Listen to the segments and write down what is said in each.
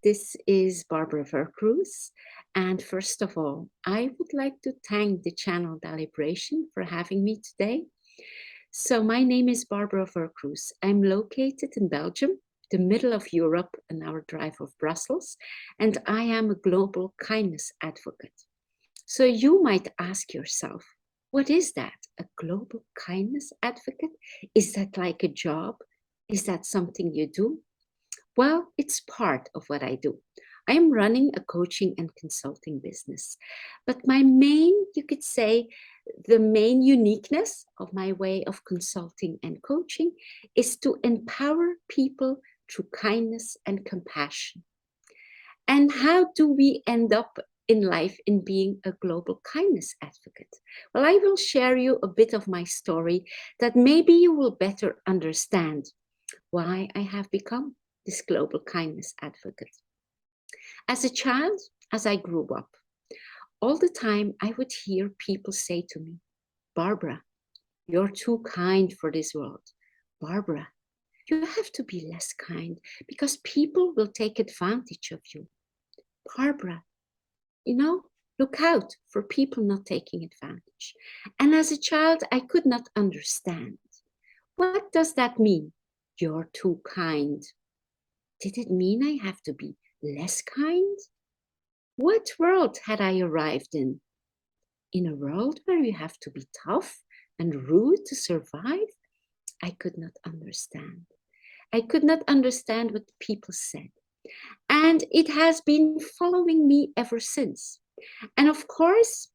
This is Barbara Vercruz. And first of all, I would like to thank the channel Deliberation for having me today. So my name is Barbara Vercruz. I'm located in Belgium, the middle of Europe, an hour drive of Brussels, and I am a global kindness advocate. So you might ask yourself, what is that? A global kindness advocate? Is that like a job? Is that something you do? Well, it's part of what I do. I am running a coaching and consulting business. But my main, you could say, the main uniqueness of my way of consulting and coaching is to empower people through kindness and compassion. And how do we end up in life in being a global kindness advocate? Well, I will share you a bit of my story that maybe you will better understand why I have become this global kindness advocate. As a child, as I grew up, all the time I would hear people say to me, Barbara, you're too kind for this world. Barbara, you have to be less kind because people will take advantage of you. Barbara, look out for people not taking advantage. And as a child, I could not understand. What does that mean? You're too kind. Did it mean I have to be less kind? What world had I arrived in? In a world where you have to be tough and rude to survive? I could not understand. I could not understand what people said. And it has been following me ever since. And of course,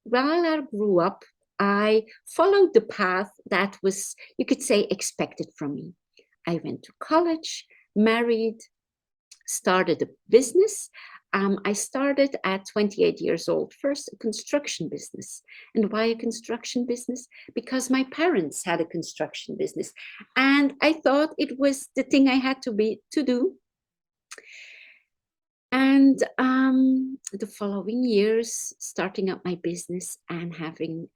while I grew up, I followed the path that was, you could say, expected from me. I went to college, married, started a business. I started at 28 years old, first a construction business. And why a construction business? Because my parents had a construction business. And I thought it was the thing I had to do. And the following years, starting up my business and having,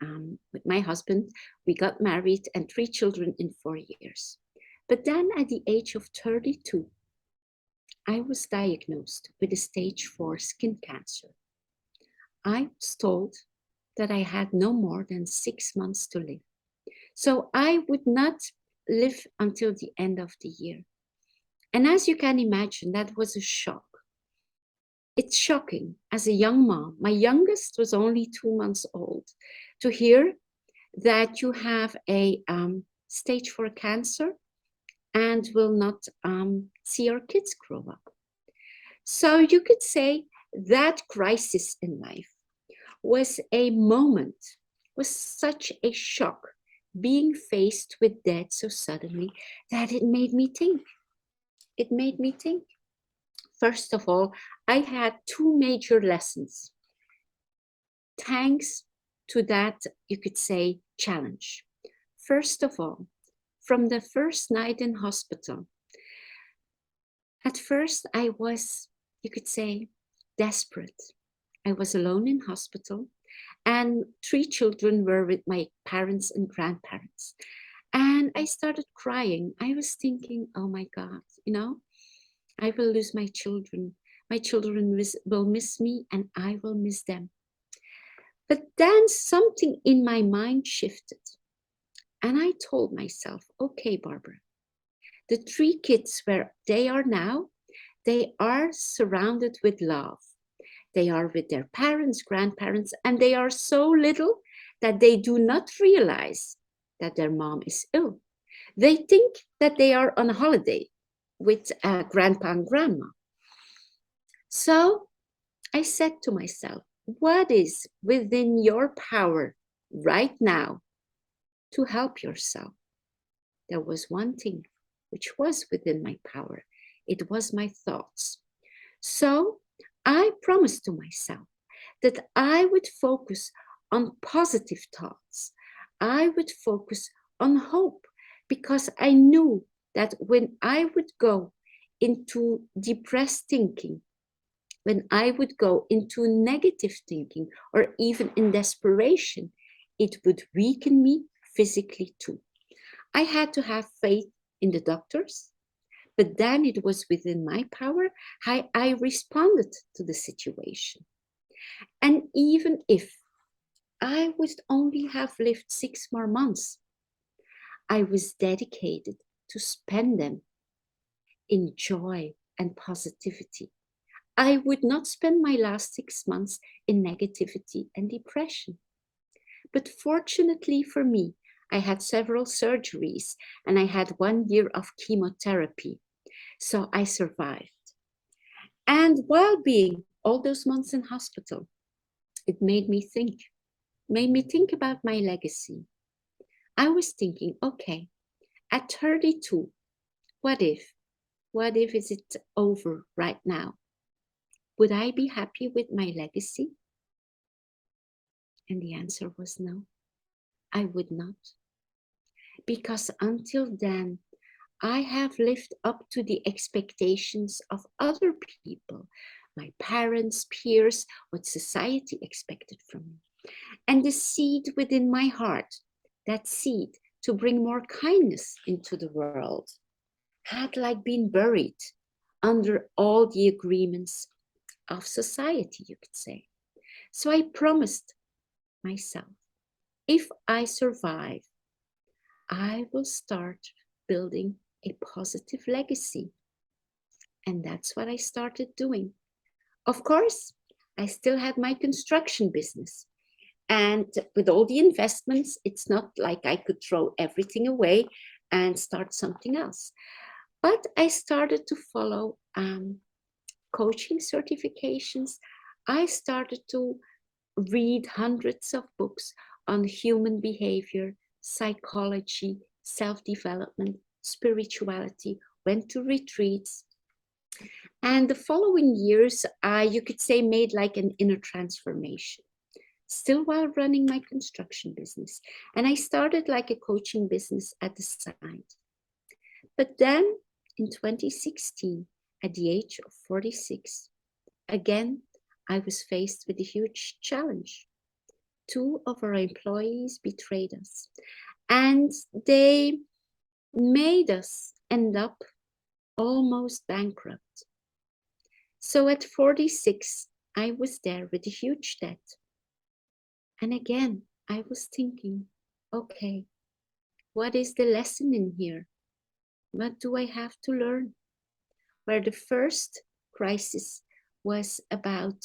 with my husband, we got married and 3 children in 4 years. But then at the age of 32, I was diagnosed with a stage 4 skin cancer. I was told that I had no more than 6 months to live. So I would not live until the end of the year. And as you can imagine, that was a shock. It's shocking as a young mom. My youngest was only 2 months old to hear that you have a stage 4 cancer and will not see your kids grow up. So you could say that crisis in life was a moment, was such a shock, being faced with death so suddenly that it made me think. It made me think. First of all, I had 2 major lessons. Thanks to that, you could say, challenge. First of all, from the first night in hospital, at first I was, you could say, desperate. I was alone in hospital and 3 children were with my parents and grandparents. And I started crying. I was thinking, oh my God, I will lose my children. My children will miss me and I will miss them. But then something in my mind shifted. And I told myself, okay, Barbara, the 3 kids where they are now, they are surrounded with love. They are with their parents, grandparents, and they are so little that they do not realize that their mom is ill. They think that they are on a holiday with grandpa and grandma. So I said to myself, what is within your power right now to help yourself? There was one thing which was within my power. It was my thoughts. So I promised to myself that I would focus on positive thoughts. I would focus on hope because I knew that when I would go into depressed thinking, when I would go into negative thinking or even in desperation, it would weaken me physically too. I had to have faith in the doctors, But then it was within my power how I responded to the situation. And even if I would only have lived 6 more months, I was dedicated to spend them in joy and positivity. I would not spend my last 6 months in negativity and depression. But fortunately for me, I had several surgeries and I had 1 year of chemotherapy. So I survived. And while being all those months in hospital, it made me think about my legacy. I was thinking, okay, at 32, what if? What if is it over right now? Would I be happy with my legacy? And the answer was no, I would not. Because until then, I have lived up to the expectations of other people, my parents, peers, what society expected from me. And the seed within my heart, that seed to bring more kindness into the world, had like been buried under all the agreements of society, you could say. So I promised myself, if I survive, I will start building a positive legacy. And that's what I started doing. Of course, I still had my construction business. And with all the investments, it's not like I could throw everything away and start something else. But I started to follow coaching certifications. I started to read hundreds of books on human behavior, psychology, self development, spirituality, went to retreats. And the following years, I, you could say, made like an inner transformation, still while running my construction business. And I started like a coaching business at the side. But then in 2016, at the age of 46, again, I was faced with a huge challenge. Two of our employees betrayed us, and they made us end up almost bankrupt. So at 46, I was there with a huge debt. And again, I was thinking, okay, what is the lesson in here? What do I have to learn? Where the first crisis was about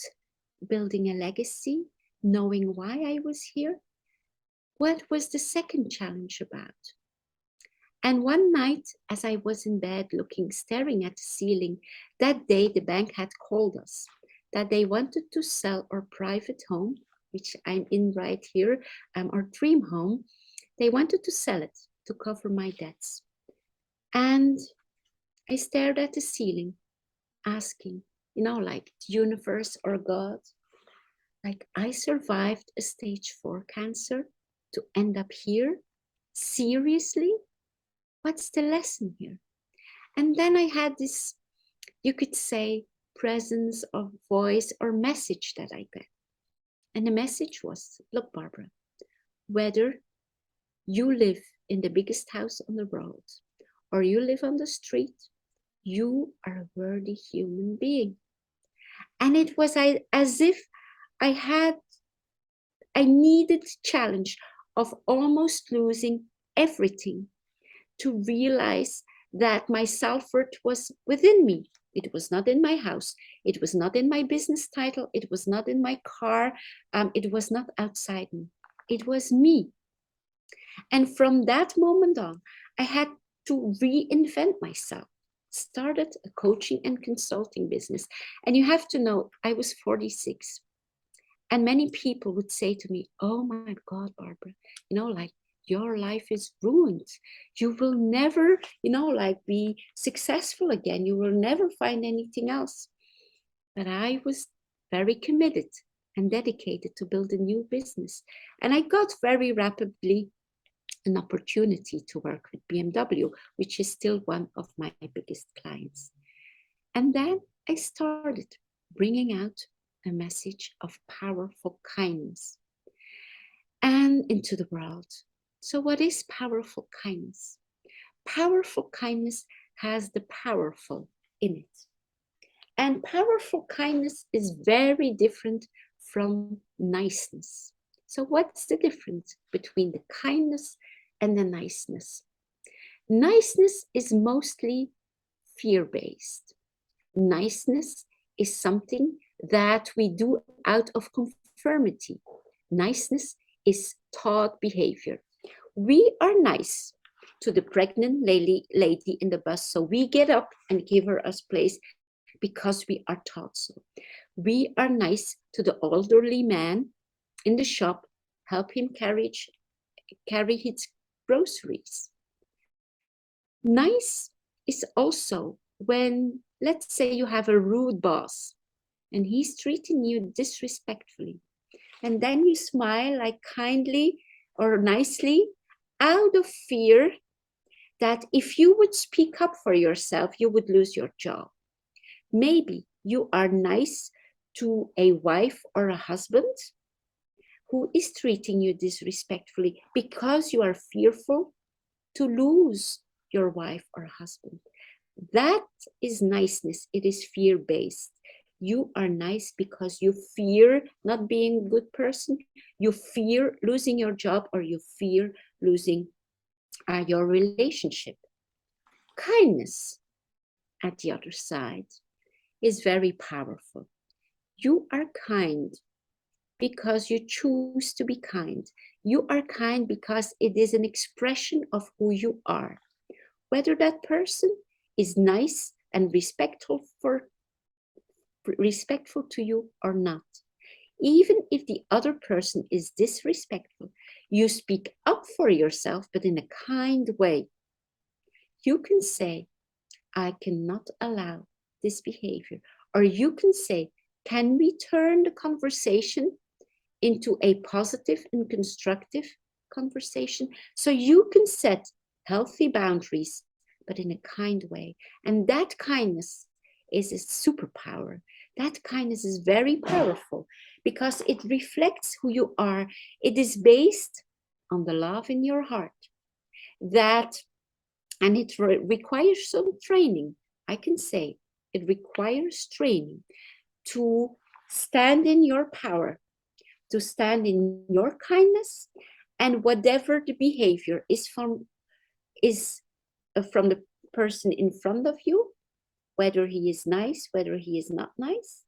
building a legacy, knowing why I was here, what was the second challenge about? And one night, as I was in bed looking, staring at the ceiling, that day the bank had called us that they wanted to sell our private home, which I'm in right here, our dream home. They wanted to sell it to cover my debts. And I stared at the ceiling, asking, like the universe or God, like I survived a stage 4 cancer to end up here? Seriously? What's the lesson here? And then I had this, you could say, presence of voice or message that I got. And the message was, look, Barbara, whether you live in the biggest house on the world or you live on the street, you are a worthy human being. And it was as if I needed challenge of almost losing everything to realize that my self-worth was within me. It was not in my house. It was not in my business title. It was not in my car. It was not outside me. It was me. And from that moment on, I had to reinvent myself. Started a coaching and consulting business. And you have to know, I was 46. And many people would say to me, oh my God, Barbara, like your life is ruined. You will never, like be successful again. You will never find anything else. But I was very committed and dedicated to build a new business. And I got very rapidly an opportunity to work with BMW, which is still one of my biggest clients. And then I started bringing out a message of powerful kindness and into the world. So what is powerful kindness? Powerful kindness has the powerful in it. And powerful kindness is very different from niceness. So, what's the difference between the kindness and the niceness? Niceness is mostly fear based. Niceness is something that we do out of conformity. Niceness is taught behavior. We are nice to the pregnant lady in the bus, so we get up and give her a place because we are taught so. We are nice to the elderly man in the shop, help him carry his groceries. Nice is also when, let's say, you have a rude boss and he's treating you disrespectfully. And then you smile like kindly or nicely out of fear that if you would speak up for yourself, you would lose your job. Maybe you are nice to a wife or a husband who is treating you disrespectfully because you are fearful to lose your wife or husband. That is niceness. It is fear based. You are nice because you fear not being a good person. You fear losing your job, or you fear losing your relationship. Kindness, at the other side, is very powerful. You are kind because you choose to be kind. You are kind because it is an expression of who you are. Whether that person is nice and respectful to you or not. Even if the other person is disrespectful, you speak up for yourself, but in a kind way. You can say, I cannot allow this behavior. Or you can say, can we turn the conversation into a positive and constructive conversation? So you can set healthy boundaries, but in a kind way. And that kindness is a superpower. That kindness is very powerful because it reflects who you are. It is based on the love in your heart. That, and it requires some training. I can say it requires training to stand in your power, to stand in your kindness, and whatever the behavior is from the person in front of you, whether he is nice, whether he is not nice,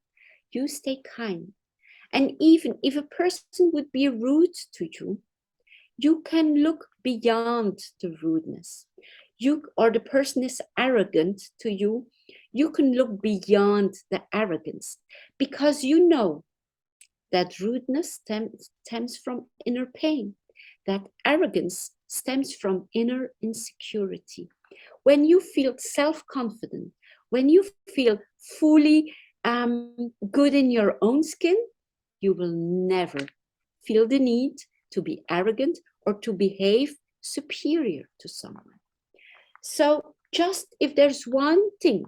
you stay kind. And even if a person would be rude to you, you can look beyond the rudeness. Or the person is arrogant to you, you can look beyond the arrogance, because you know that rudeness stems from inner pain, that arrogance stems from inner insecurity. When you feel self-confident, when you feel fully good in your own skin, you will never feel the need to be arrogant or to behave superior to someone. So just if there's one thing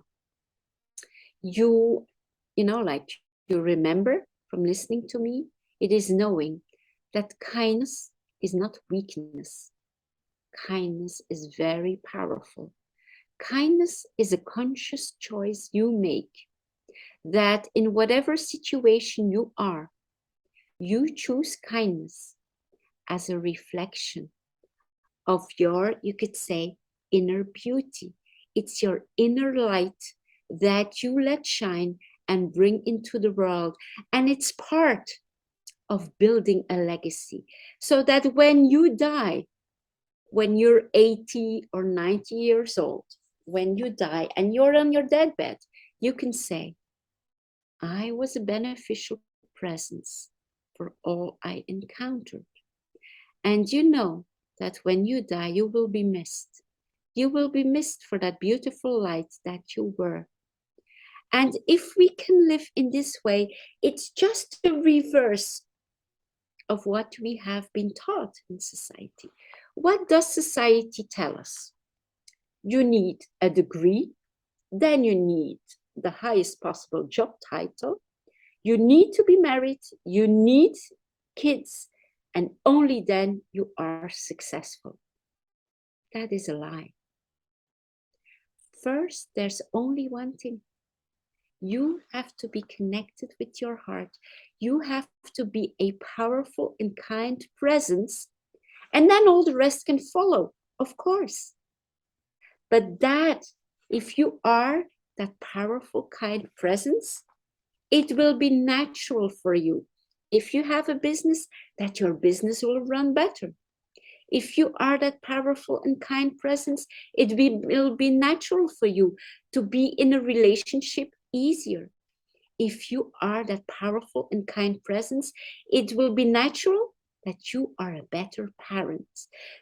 you like you remember from listening to me, it is knowing that kindness is not weakness. Kindness is very powerful. Kindness is a conscious choice you make, that in whatever situation you are, you choose kindness as a reflection of your, you could say, inner beauty. It's your inner light that you let shine and bring into the world. And it's part of building a legacy, so that when you die, when you're 80 or 90 years old, when you die and you're on your deathbed, you can say, I was a beneficial presence for all I encountered. And you know that when you die, you will be missed. You will be missed for that beautiful light that you were. And if we can live in this way, it's just the reverse of what we have been taught in society. What does society tell us? You need a degree, then you need the highest possible job title, you need to be married, you need kids, and only then you are successful. That is a lie. First, there's only one thing. You have to be connected with your heart. You have to be a powerful and kind presence, and then all the rest can follow, of course. But that, if you are that powerful, kind presence, it will be natural for you. If you have a business, that your business will run better. If you are that powerful and kind presence, will be natural for you to be in a relationship easier. If you are that powerful and kind presence, it will be natural that you are a better parent.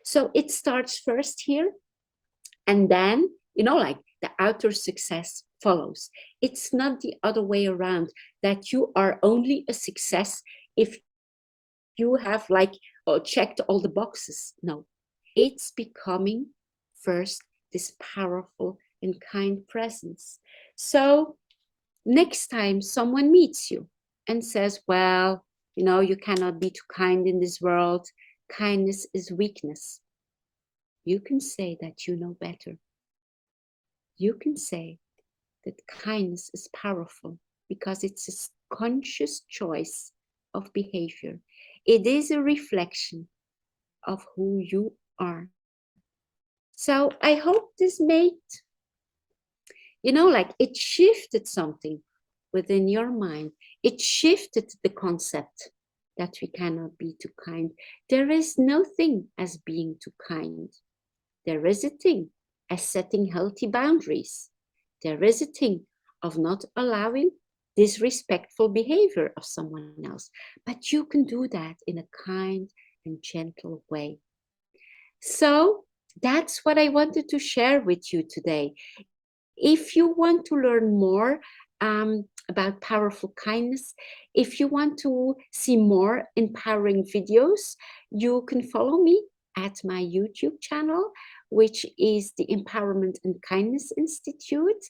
So it starts first here, and then, like the outer success follows. It's not the other way around, that you are only a success if you have checked all the boxes. No, it's becoming first this powerful and kind presence. So next time someone meets you and says, well, you cannot be too kind in this world, kindness is weakness, you can say that you know better. You can say that kindness is powerful because it's a conscious choice of behavior. It is a reflection of who you are. So I hope this made, like it shifted something within your mind. It shifted the concept that we cannot be too kind. There is no thing as being too kind. There is a thing as setting healthy boundaries. There is a thing of not allowing disrespectful behavior of someone else. But you can do that in a kind and gentle way. So that's what I wanted to share with you today. If you want to learn more about powerful kindness, if you want to see more empowering videos, you can follow me at my YouTube channel, which is the Empowerment and Kindness Institute.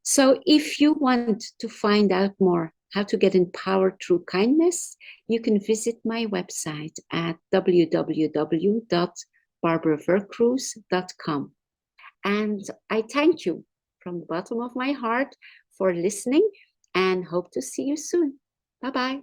So if you want to find out more how to get empowered through kindness, you can visit my website at www.barbaravercruz.com. And I thank you from the bottom of my heart for listening and hope to see you soon. Bye bye.